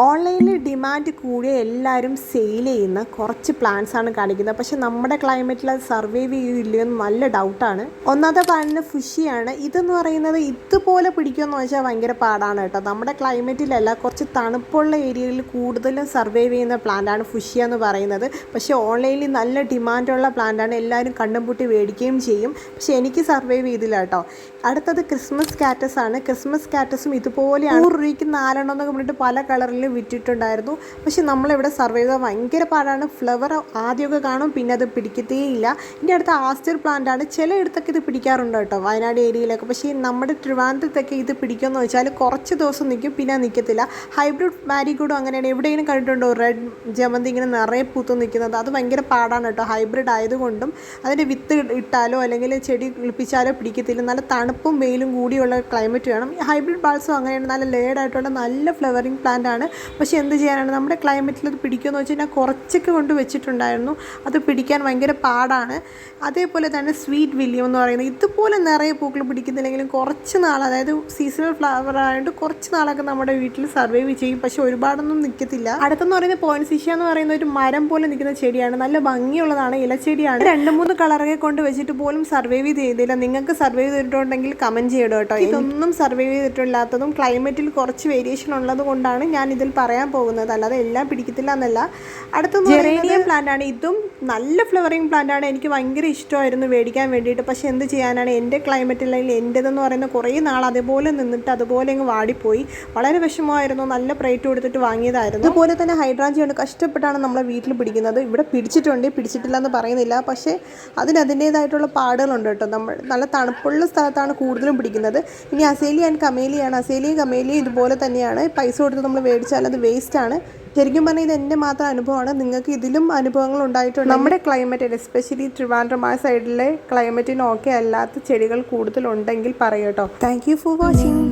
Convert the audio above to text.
ഓൺലൈനിൽ ഡിമാൻഡ് കൂടിയ എല്ലാവരും സെയിൽ ചെയ്യുന്ന കുറച്ച് പ്ലാന്റ്സ് ആണ് കാണിക്കുന്നത്. പക്ഷെ നമ്മുടെ ക്ലൈമറ്റിൽ അത് സർവൈവ് ചെയ്യില്ലയോ എന്ന് നല്ല ഡൗട്ടാണ്. ഒന്നാമത്തെ പ്ലാന്റിന് ഫുഷിയാണ്. ഇതെന്ന് പറയുന്നത് ഇതുപോലെ പിടിക്കുമെന്ന് വെച്ചാൽ ഭയങ്കര പാടാണ് കേട്ടോ. നമ്മുടെ ക്ലൈമറ്റിലല്ല, കുറച്ച് തണുപ്പുള്ള ഏരിയയിൽ കൂടുതലും സർവൈവ് ചെയ്യുന്ന പ്ലാന്റാണ് ഫുഷിയ എന്ന് പറയുന്നത്. പക്ഷേ ഓൺലൈനിൽ നല്ല ഡിമാൻഡുള്ള പ്ലാന്റാണ്, എല്ലാവരും കണ്ണും പൂട്ടി മേടിക്കുകയും ചെയ്യും. പക്ഷെ എനിക്ക് സർവൈവ് ചെയ്തില്ല കേട്ടോ. അടുത്തത് ക്രിസ്മസ് കാറ്റസ് ആണ്. ക്രിസ്മസ് കാറ്റസും ഇതുപോലെയാണ്. 100 രൂപയ്ക്ക് 4 എണ്ണം എന്നൊക്കെ പറഞ്ഞിട്ട് പല കളറിൽ വിറ്റിട്ടുണ്ടായിരുന്നു. പക്ഷെ നമ്മളിവിടെ സർവൈവ് ചെയ്താൽ ഭയങ്കര പാടാണ്. ഫ്ലവർ ആദ്യമൊക്കെ കാണും, പിന്നെ അത് പിടിക്കത്തേ ഇല്ല. ഇനി അടുത്ത ആസ്റ്റർ പ്ലാന്റ് ആണ്. ചിലയിടത്തൊക്കെ ഇത് പിടിക്കാറുണ്ട് കേട്ടോ, വയനാട് ഏരിയയിലൊക്കെ. പക്ഷേ നമ്മുടെ ട്രിവാൻഡ്രത്തൊക്കെ ഇത് പിടിക്കുമെന്ന് വെച്ചാൽ കുറച്ച് ദിവസം നിൽക്കും, പിന്നെ നിൽക്കത്തില്ല. ഹൈബ്രിഡ് മാരിഗോൾഡും അങ്ങനെയാണ്. എവിടെയെങ്കിലും കണ്ടിട്ടുണ്ടോ റെഡ് ജമന്തി ഇങ്ങനെ നിറയെ പൂത്ത് നിൽക്കുന്നത്? അത് ഭയങ്കര പാടാണ് കേട്ടോ. ഹൈബ്രിഡ് ആയതുകൊണ്ടും അതിൻ്റെ വിത്ത് ഇട്ടാലോ അല്ലെങ്കിൽ ചെടി കിളിപ്പിച്ചാലോ പിടിക്കത്തില്ല. നല്ല തണുപ്പും വെയിലും കൂടിയുള്ള ക്ലൈമറ്റ് വേണം. ഹൈബ്രിഡ് ബാൾസും അങ്ങനെയാണ്, നല്ല ലേഡായിട്ടുള്ള നല്ല ഫ്ലവറിങ് പ്ലാന്റ് ആണ്. പക്ഷേ എന്ത് ചെയ്യാനാണ്, നമ്മുടെ ക്ലൈമറ്റിൽ അത് പിടിക്കുമെന്ന് വെച്ച് കഴിഞ്ഞാൽ കുറച്ചൊക്കെ കൊണ്ട് വെച്ചിട്ടുണ്ടായിരുന്നു. അത് പിടിക്കാൻ ഭയങ്കര പാടാണ്. അതേപോലെ തന്നെ സ്വീറ്റ് വില്യം എന്ന് പറയുന്നത് ഇതുപോലെ നിറയെ പൂക്കൾ പിടിക്കുന്നില്ലെങ്കിലും കുറച്ച് നാൾ, അതായത് സീസണൽ ഫ്ലവർ ആയതുകൊണ്ട് കുറച്ച് നാളൊക്കെ നമ്മുടെ വീട്ടിൽ സർവൈവ് ചെയ്യും. പക്ഷെ ഒരുപാടൊന്നും നിൽക്കത്തില്ല. അടുത്തെന്ന് പറയുന്നത് പോയിൻസിഷ്യ എന്ന് പറയുന്ന ഒരു മരം പോലെ നിൽക്കുന്ന ചെടിയാണ്. നല്ല ഭംഗിയുള്ളതാണ്, ഇലച്ചെടിയാണ്. 2-3 കളറൊക്കെ കൊണ്ട് വെച്ചിട്ട് പോലും സർവൈവ് ചെയ്തില്ല. നിങ്ങൾക്ക് സർവൈവ് ചെയ്തിട്ടുണ്ടെങ്കിൽ കമൻറ്റ് ചെയ്യണം കേട്ടോ. ഇതൊന്നും സർവൈവ് ചെയ്തിട്ടില്ലാത്തതും ക്ലൈമറ്റിൽ കുറച്ച് വേരിയേഷൻ ഉള്ളത് കൊണ്ടാണ് ഞാൻ ഇതിൽ പറയാൻ പോകുന്നത്, അല്ലാതെ എല്ലാം പിടിക്കത്തില്ല എന്നല്ല. അടുത്തൊന്ന് ജെറേനിയം പ്ലാന്റ് ആണ്. ഇതും നല്ല ഫ്ലവറിങ് പ്ലാന്റ് ആണ്. എനിക്ക് ഭയങ്കര ഇഷ്ടമായിരുന്നു മേടിക്കാൻ വേണ്ടിയിട്ട്. പക്ഷേ എന്ത് ചെയ്യാനാണ്, എൻ്റെ ക്ലൈമറ്റിൽ എൻ്റെതെന്ന് പറയുന്ന കുറേ നാൾ അതേപോലെ നിന്നിട്ട് അതുപോലെ അങ്ങ് വാടിപ്പോയി. വളരെ വിഷമമായിരുന്നു. നല്ല പ്രൈറ്റ് കൊടുത്തിട്ട് വാങ്ങിയതായിരുന്നു. അതുപോലെ തന്നെ ഹൈഡ്രാഞ്ചിയാണ്. കഷ്ടപ്പെട്ടാണ് നമ്മളെ വീട്ടിൽ പിടിക്കുന്നത്. ഇവിടെ പിടിച്ചിട്ടുണ്ട്, പിടിച്ചിട്ടില്ല എന്ന് പറയുന്നില്ല. പക്ഷേ അതിൻ്റേതായിട്ടുള്ള പാടുകളുണ്ട് കേട്ടോ. നമ്മൾ നല്ല തണുപ്പുള്ള സ്ഥലത്താണ് കൂടുതലും പിടിക്കുന്നത്. ഇനി അസേലിയ ആൻഡ് കമേലിയാണ്. അസേലിയയും കമേലിയയും ഇതുപോലെ തന്നെയാണ്. പൈസ കൊടുത്ത് നമ്മൾ മേടിച്ചാൽ അത് വേസ്റ്റാണ്. ശരിക്കും പറഞ്ഞാൽ ഇത് എൻ്റെ മാത്രം അനുഭവമാണ്. നിങ്ങൾക്ക് ഇതിലും അനുഭവങ്ങൾ ഉണ്ടായിട്ടുണ്ട്. നമ്മുടെ ക്ലൈമറ്റ്, എസ്പെഷ്യലി ട്രിവാൻഡ്രം ആ സൈഡിലെ ക്ലൈമറ്റിന് ഓക്കെ അല്ലാത്ത ചെടികൾ കൂടുതലുണ്ടെങ്കിൽ പറയട്ടോ. Thank you for watching.